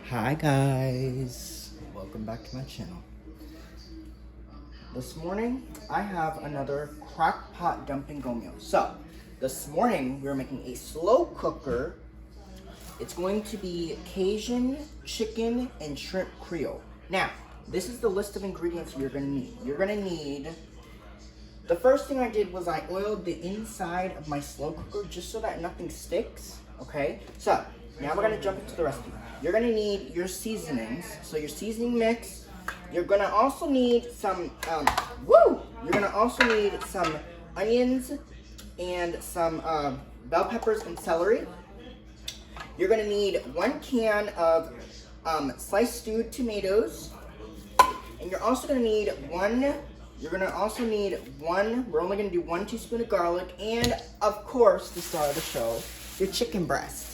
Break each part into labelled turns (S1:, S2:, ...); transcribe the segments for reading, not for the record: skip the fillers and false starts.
S1: Hi guys, welcome back to my channel. This morning I have another crock pot dumpling go meal. So this morning we're making a slow cooker. It's going to be Cajun, chicken, and shrimp creole. Now this is the list of ingredients you're gonna need. You're gonna need, the first thing I did was I oiled the inside of my slow cooker just so that nothing sticks. Okay, so now we're gonna jump into the recipe. You're gonna need your seasonings, so your seasoning mix. You're gonna also need some, You're gonna also need some onions and some bell peppers and celery. You're gonna need 1 can of sliced stewed tomatoes, and you're also gonna need we're only gonna do 1 teaspoon of garlic, and of course, the star of the show, your chicken breast.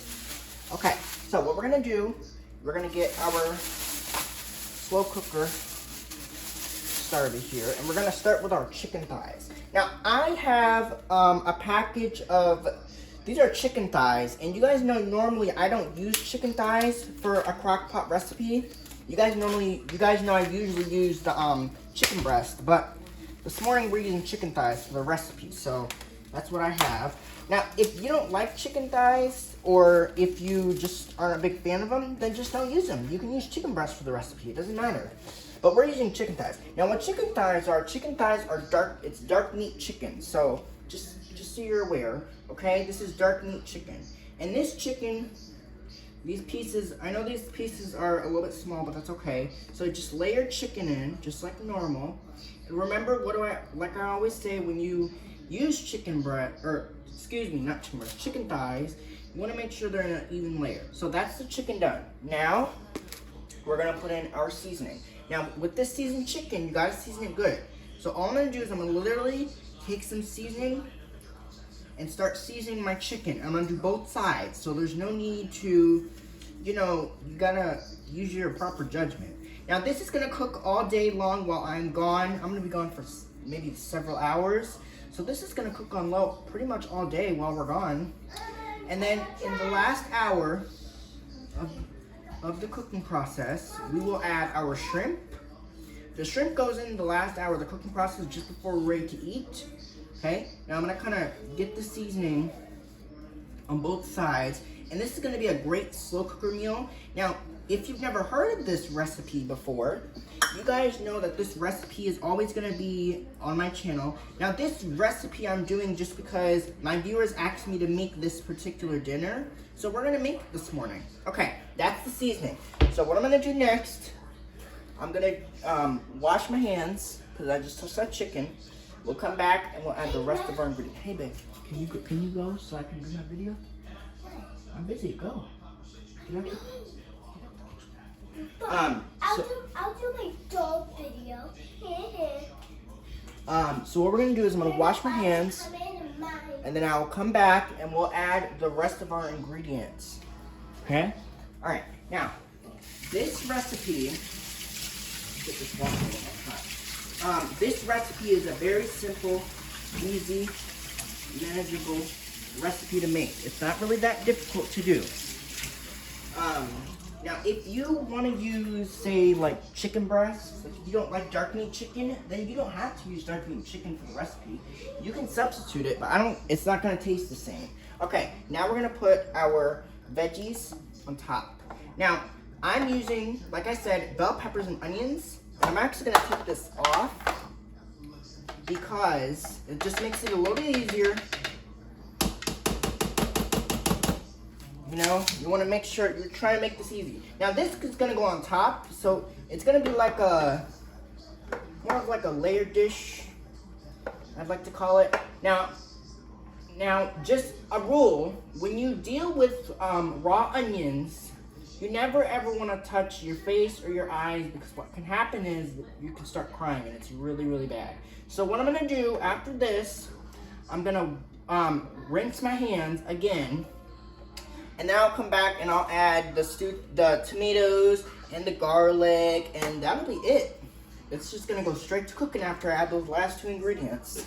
S1: Okay, so what we're gonna do, we're gonna get our slow cooker started here, and we're gonna start with our chicken thighs. Now, I have a package of, these are chicken thighs, and you guys know normally I don't use chicken thighs for a crock pot recipe. You guys know I usually use the chicken breast, but this morning we're using chicken thighs for the recipe, so that's what I have. Now, if you don't like chicken thighs, or if you just aren't a big fan of them, then just don't use them. You can use chicken breast for the recipe, it doesn't matter. But we're using chicken thighs. Now, what chicken thighs are dark meat chicken, so just so you're aware, okay? This is dark meat chicken. And this chicken, these pieces, I know these pieces are a little bit small, but that's okay. So just lay your chicken in, just like normal. And remember, like I always say, when you use chicken thighs, you want to make sure they're in an even layer. So that's the chicken done. Now, we're going to put in our seasoning. Now, with this seasoned chicken, you got to season it good. So all I'm going to do is I'm going to literally take some seasoning and start seasoning my chicken. I'm going to do both sides, so there's no need to, you got to use your proper judgment. Now, this is going to cook all day long while I'm gone. I'm going to be gone for maybe several hours. So this is going to cook on low pretty much all day while we're gone. And then in the last hour of the cooking process, we will add our shrimp. The shrimp goes in the last hour of the cooking process just before we're ready to eat. Okay, now I'm going to kind of get the seasoning on both sides. And this is going to be a great slow cooker meal. Now, if you've never heard of this recipe before, you guys know that this recipe is always going to be on my channel. Now, this recipe I'm doing just because my viewers asked me to make this particular dinner. So we're going to make it this morning. Okay, that's the seasoning. So what I'm going to do next, I'm going to wash my hands because I just touched that chicken. We'll come back and we'll add the rest of our ingredients. Hey, babe, can you go so I can do my video? I'm busy. Go.
S2: I'll do my dog video.
S1: So what we're gonna do is I'm gonna wash my hands, and then I'll come back and we'll add the rest of our ingredients. Okay? All right. Now, this recipe. Get this water hot. This recipe is a very simple, easy, manageable recipe to make. It's not really that difficult to do. Now, if you want to use, say, like chicken breasts, if you don't like dark meat chicken, then you don't have to use dark meat chicken for the recipe. You can substitute it, but it's not going to taste the same. Okay, now we're going to put our veggies on top. Now, I'm using, like I said, bell peppers and onions. And I'm actually going to take this off because it just makes it a little bit easier. You want to make sure you're trying to make this easy. Now this is going to go on top, so it's going to be like more of like a layered dish, I'd like to call it. Now just a rule, when you deal with raw onions, you never ever want to touch your face or your eyes, because what can happen is you can start crying and it's really, really bad. So what I'm going to do after this, I'm going to rinse my hands again. And then I'll come back and I'll add the tomatoes and the garlic, and that'll be it. It's just gonna go straight to cooking after I add those last 2 ingredients.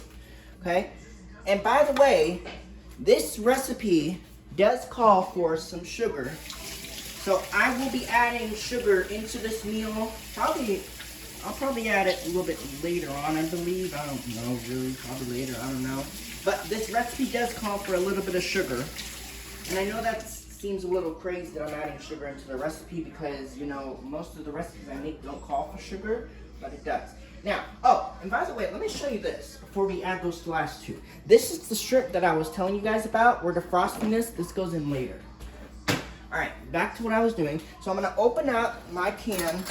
S1: Okay? And by the way, this recipe does call for some sugar. So I will be adding sugar into this meal. I'll probably add it a little bit later on, I believe. I don't know, really. Probably later, I don't know. But this recipe does call for a little bit of sugar. And I know that seems a little crazy that I'm adding sugar into the recipe because, you know, most of the recipes I make don't call for sugar, but it does. Now, oh, and by the way, let me show you this before we add those last two. This is the strip that I was telling you guys about. We're defrosting this goes in later. All right, back to what I was doing. So I'm gonna open up my can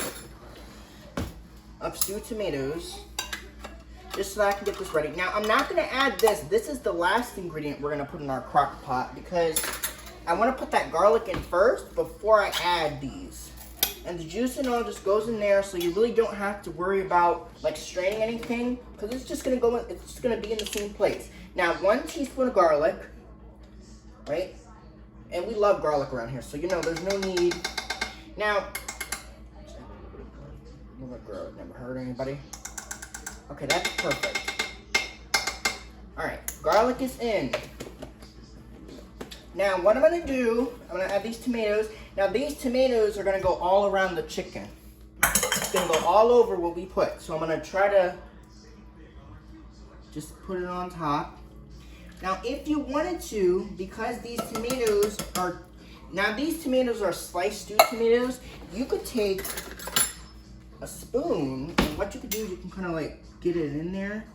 S1: of stewed tomatoes just so that I can get this ready. Now, I'm not gonna add this. This is the last ingredient we're gonna put in our crock pot because I wanna put that garlic in first before I add these. And the juice and all just goes in there so you really don't have to worry about like straining anything because it's just gonna it's just gonna be in the same place. Now, 1 teaspoon of garlic, right? And we love garlic around here, so you know there's no need. Now, garlic never hurt anybody. Okay, that's perfect. All right, garlic is in. Now, what I'm gonna do, I'm gonna add these tomatoes. Now, these tomatoes are gonna go all around the chicken. It's gonna go all over what we put. So I'm gonna try to just put it on top. Now, if you wanted to, because these tomatoes are sliced stewed tomatoes, you could take a spoon, and what you could do is you can kind of like get it in there.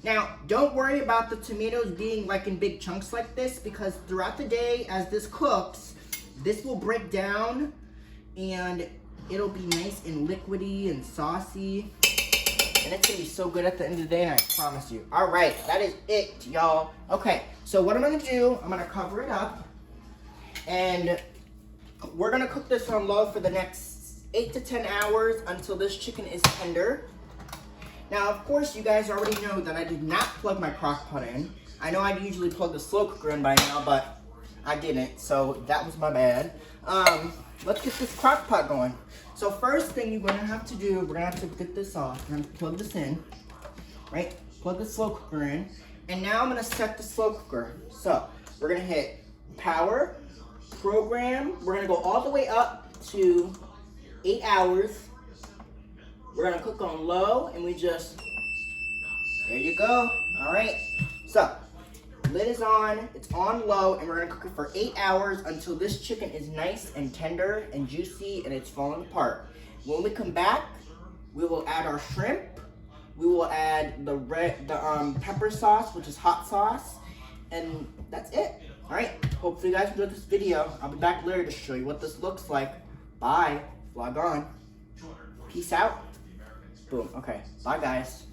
S1: Now, don't worry about the tomatoes being like in big chunks like this, because throughout the day, as this cooks, this will break down, and it'll be nice and liquidy and saucy. And it's gonna be so good at the end of the day, and I promise you. All right, that is it, y'all. Okay, so what I'm gonna do, I'm gonna cover it up, and we're gonna cook this on low for the next 8 to 10 hours until this chicken is tender. Now, of course, you guys already know that I did not plug my crock pot in. I know I'd usually plug the slow cooker in by now, but I didn't, so that was my bad. Let's get this crock pot going. So first thing you're gonna have to do, we're gonna have to get this off. We're gonna plug this in, right? Plug the slow cooker in. And now I'm gonna set the slow cooker. So we're gonna hit power, program. We're gonna go all the way up to 8 hours. We're gonna cook on low and there you go. All right, so lid is on, it's on low, and we're gonna cook it for 8 hours until this chicken is nice and tender and juicy and it's falling apart. When we come back, we will add our shrimp. We will add the pepper sauce, which is hot sauce, and that's it. All right, hopefully you guys enjoyed this video. I'll be back later to show you what this looks like. Bye, vlog on. Peace out. Boom, okay, bye guys.